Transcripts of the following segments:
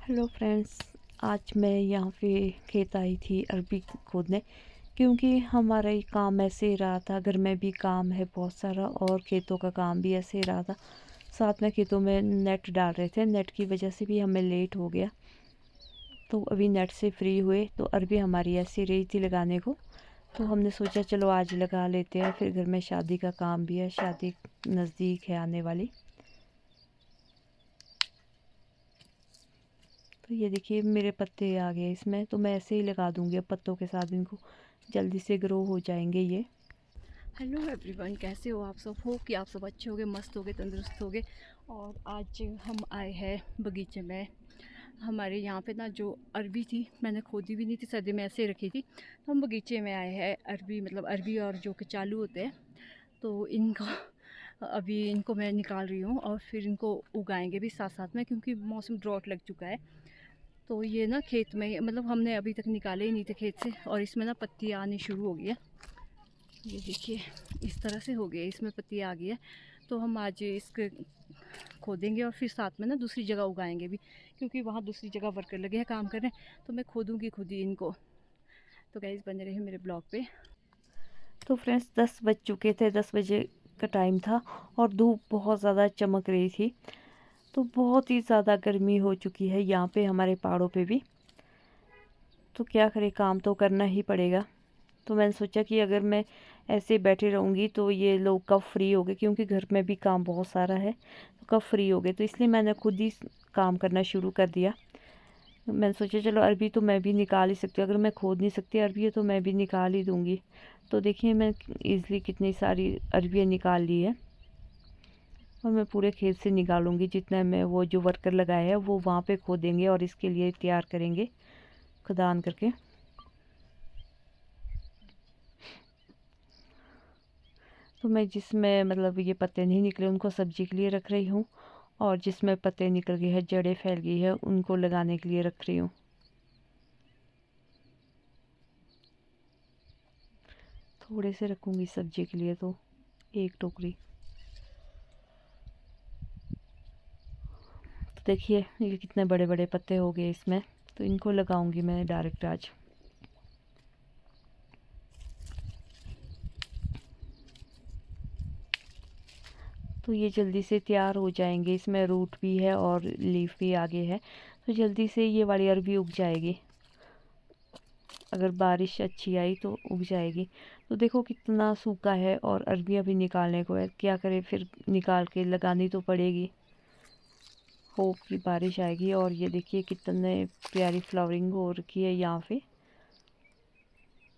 Hello friends. आज मैं यहाँ पे खेत आई थी अरबी खोदने, क्योंकि हमारा ये काम ऐसे ही रहा था। घर में भी काम है बहुत सारा और खेतों का काम भी ऐसे ही रहा था। साथ में खेतों में नेट डाल रहे थे, नेट की वजह से भी हमें लेट हो गया। तो अभी नेट से फ्री हुए तो अरबी हमारी ऐसी रही थी लगाने को, तो हमने सोचा चलो आज लगा लेते हैं। फिर घर में शादी का काम भी है, शादी नज़दीक है आने वाली। तो ये देखिए मेरे पत्ते आ गए इसमें, तो मैं ऐसे ही लगा दूंगी अब पत्तों के साथ, इनको जल्दी से ग्रो हो जाएंगे ये। हेलो एवरीवन, कैसे हो आप सब? हो कि आप सब अच्छे होगे, मस्त होगे, तंदुरुस्त होगे। और आज हम आए हैं बगीचे में। हमारे यहाँ पे ना जो अरबी थी, मैंने खोदी भी नहीं थी, सर्दी में ऐसे ही रखी थी। तो हम बगीचे में आए हैं। अरबी मतलब अरबी और जो कचालू होते हैं, तो इनको अभी इनको मैं निकाल रही हूँ और फिर इनको उगाएंगे भी साथ साथ में, क्योंकि मौसम ड्रॉट लग चुका है। तो ये ना खेत में मतलब हमने अभी तक निकाले ही नहीं थे खेत से, और इसमें ना पत्ती आनी शुरू हो गई है। ये देखिए इस तरह से हो गया, इसमें पत्ती आ गई है। तो हम आज इसके खोदेंगे और फिर साथ में ना दूसरी जगह उगाएंगे भी, क्योंकि वहाँ दूसरी जगह वर्कर लगे हैं काम करने। तो मैं खोदूँगी खुद ही इनको। तो गाइस बने रहे मेरे ब्लॉग पे। तो फ्रेंड्स 10 बज चुके थे, 10 बजे का टाइम था और धूप बहुत ज़्यादा चमक रही थी। तो बहुत ही ज़्यादा गर्मी हो चुकी है यहाँ पे हमारे पहाड़ों पे भी। तो क्या करें, काम तो करना ही पड़ेगा। तो मैंने सोचा कि अगर मैं ऐसे बैठी रहूँगी तो ये लोग कब फ्री हो गए, क्योंकि घर में भी काम बहुत सारा है, तो कब फ्री हो गए। तो इसलिए मैंने खुद ही काम करना शुरू कर दिया। मैंने सोचा चलो अरबी तो मैं भी निकाल ही सकती हूँ, अगर मैं खोद नहीं सकती अरबी है तो मैं भी निकाल ही दूँगी। तो देखिए मैं ईज़िली कितनी सारी अरबियाँ निकाल ली है, और मैं पूरे खेत से निकालूंगी जितना मैं, वो जो वर्कर लगाए हैं वो वहाँ पे खोदेंगे और इसके लिए तैयार करेंगे खदान करके। तो मैं जिसमें मतलब ये पत्ते नहीं निकले उनको सब्जी के लिए रख रही हूँ, और जिसमें पत्ते निकल गए हैं, जड़ें फैल गई है, उनको लगाने के लिए रख रही हूँ। थोड़े से रखूँगी सब्जी के लिए, तो एक टोकरी। तो देखिए ये कितने बड़े बड़े पत्ते हो गए इसमें, तो इनको लगाऊंगी मैं डायरेक्ट आज। तो ये जल्दी से तैयार हो जाएंगे, इसमें रूट भी है और लीफ भी आगे है, तो जल्दी से ये वाली अरबी उग जाएगी। अगर बारिश अच्छी आई तो उग जाएगी। तो देखो कितना सूखा है और अरबियाँ भी निकालने को है, क्या करें, फिर निकाल के लगानी तो पड़ेगी। होप कि बारिश आएगी। और ये देखिए कितने प्यारी फ्लावरिंग हो रखी है यहाँ पे।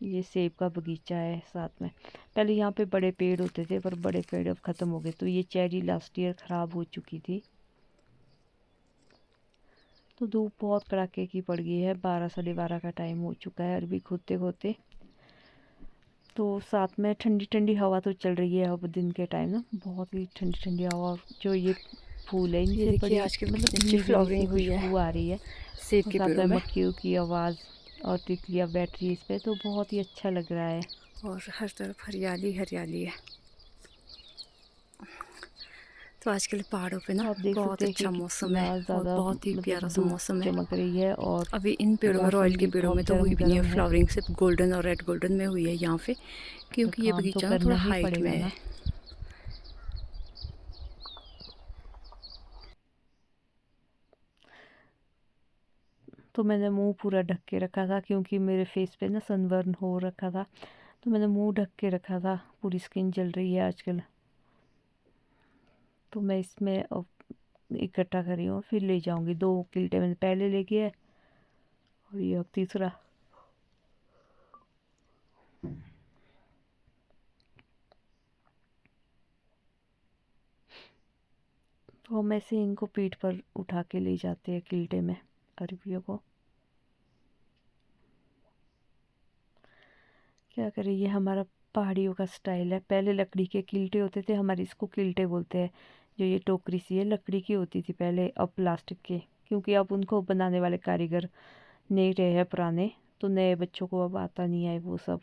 ये सेब का बगीचा है साथ में। पहले यहाँ पे बड़े पेड़ होते थे, पर बड़े पेड़ अब ख़त्म हो गए। तो ये चेरी लास्ट ईयर ख़राब हो चुकी थी। तो धूप बहुत कड़ाके की पड़ गई है, 12 साढ़े 12 का टाइम हो चुका है अरबी खोदते खोदते। तो साथ में ठंडी ठंडी हवा तो चल रही है अब दिन के टाइम ना, बहुत ही ठंडी ठंडी हवा। और जो ये फूल है ये इनसे देखिए बड़ी आज की मतलब अच्छी इतनी सी फ्लावरिंग हुई है खुशबू आ रही है। सेब और के साथ पेड़ों में में। मक्खियों की आवाज़ और तितलियाँ बैठ रही है इस पर, तो बहुत ही अच्छा लग रहा है। और हर तरफ हरियाली हरियाली है। तो आजकल पहाड़ों पे ना तो आप देख बहुत सकते हैं कि अच्छा मौसम है, कितना और ज़्यादा बहुत ही मतलब प्यारा सा धूप मौसम है। चमक रही है, और अभी इन पेड़ों में, रॉयल मौसम के भी पेड़ों में बहुत तो गर्म हुई भी नहीं है गर्म है। फ्लावरिंग, सिर्फ गोल्डन और रेड गोल्डन में हुई है यहाँ पे, पर क्योंकि ये काम तो बगीचा ना करना थोड़ा ही हाइट में पड़ेगा है। ना। तो मैंने मुंह पूरा ढक के रखा था, क्योंकि मेरे फेस पे ना सनबर्न हो रखा था। तो मैंने मुंह ढक के रखा था, पूरी स्किन जल रही है आजकल। तो मैं इसमें अब इकट्ठा कर रही हूँ, फिर ले जाऊंगी। 2 किल्टे मैंने पहले ले गया है, और ये अब तीसरा। तो हम ऐसे इनको पीठ पर उठा के ले जाते हैं किल्टे में अरबियों को। क्या करें, ये हमारा पहाड़ियों का स्टाइल है। पहले लकड़ी के किल्टे होते थे हमारे, इसको किल्टे बोलते हैं। जो ये टोकरी सी है लकड़ी की होती थी पहले, अब प्लास्टिक के, क्योंकि अब उनको बनाने वाले कारीगर नहीं रहे हैं पुराने, तो नए बच्चों को अब आता नहीं है वो सब।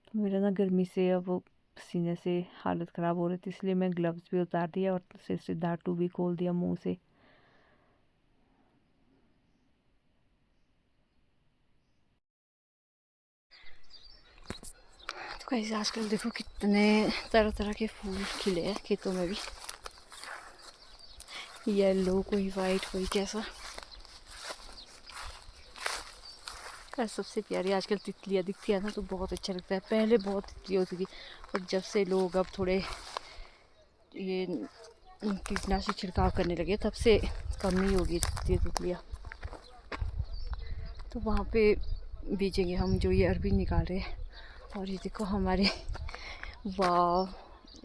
तो मेरा ना गर्मी से अब पसीने से हालत ख़राब हो रही थी, इसलिए मैं ग्लव्स भी उतार दिया और सिर से धातु भी खोल दिया मुंह से। तो गाइस आजकल देखो कितने तरह तरह के फूल खिले हैं खेतों में भी, येलो, कोई वाइट, कोई कैसा। सबसे प्यारी आजकल तितलियाँ दिखती है ना, तो बहुत अच्छा लगता है। पहले बहुत तितली होती थी, और जब से लोग अब थोड़े ये कीटनाशक छिड़काव करने लगे, तब से कम ही होगी तितलियाँ। तो वहाँ पे बीजेंगे हम जो ये अरबी निकाल रहे हैं। और ये देखो हमारे, वाह,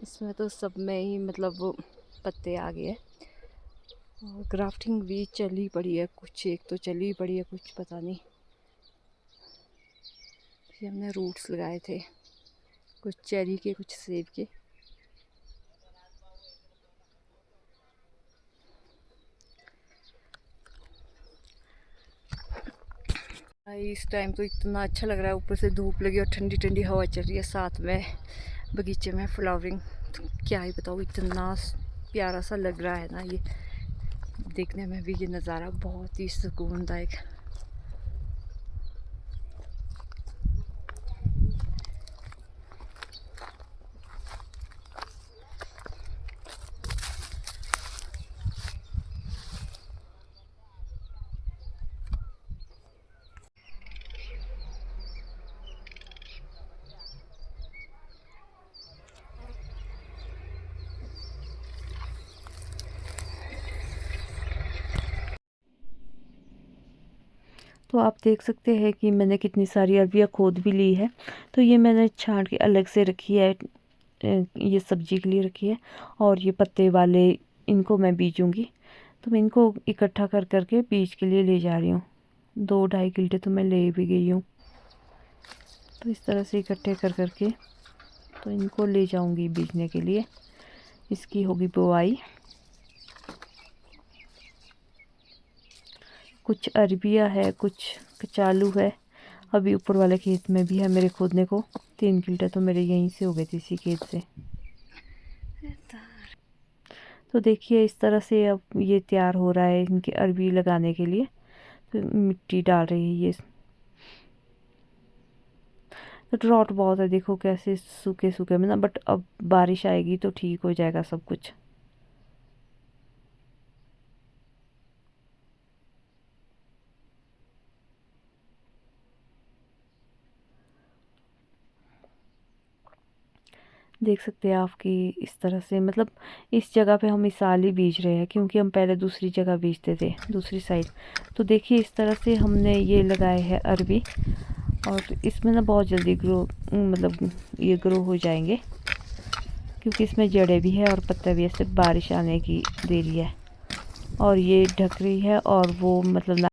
इसमें तो सब में ही मतलब वो पत्ते आ गए हैं। और ग्राफ्टिंग भी चली पड़ी है, कुछ एक तो चली पड़ी है, कुछ पता नहीं। ये हमने रूट्स लगाए थे, कुछ चेरी के, कुछ सेब के। इस टाइम तो इतना अच्छा लग रहा है, ऊपर से धूप लगी और ठंडी ठंडी हवा चल रही है, साथ में बगीचे में फ्लावरिंग। तो क्या ही बताऊँ, इतना प्यारा सा लग रहा है ना ये देखने में भी। ये नज़ारा बहुत ही सुकूनदायक। तो आप देख सकते हैं कि मैंने कितनी सारी अरबियाँ खोद भी ली है। तो ये मैंने छांट के अलग से रखी है, ये सब्जी के लिए रखी है। और ये पत्ते वाले, इनको मैं बीजूँगी। तो मैं इनको इकट्ठा कर करके बीज के लिए ले जा रही हूँ। 2-2.5 किल्टे तो मैं ले भी गई हूँ। तो इस तरह से इकट्ठे कर करके तो इनको ले जाऊँगी बीजने के लिए। इसकी होगी बुआई। कुछ अरबिया है, कुछ कचालू है। अभी ऊपर वाले खेत में भी है मेरे खोदने को। 3 किल्टे तो मेरे यहीं से हो गए थे, इसी खेत से। तो देखिए इस तरह से अब ये तैयार हो रहा है इनके अरबी लगाने के लिए। तो मिट्टी डाल रही है ये। तो ड्रॉट बहुत है, देखो कैसे सूखे सूखे में ना, बट अब बारिश आएगी तो ठीक हो जाएगा सब कुछ। देख सकते हैं आप कि इस तरह से, मतलब इस जगह पे हम इस साल ही बीज रहे हैं, क्योंकि हम पहले दूसरी जगह बीजते थे, दूसरी साइड। तो देखिए इस तरह से हमने ये लगाए हैं अरबी। और इसमें ना बहुत जल्दी ग्रो, मतलब ये ग्रो हो जाएंगे, क्योंकि इसमें जड़ें भी है और पत्ता भी है। सिर्फ बारिश आने की देरी है। और ये ढक रही है, और वो मतलब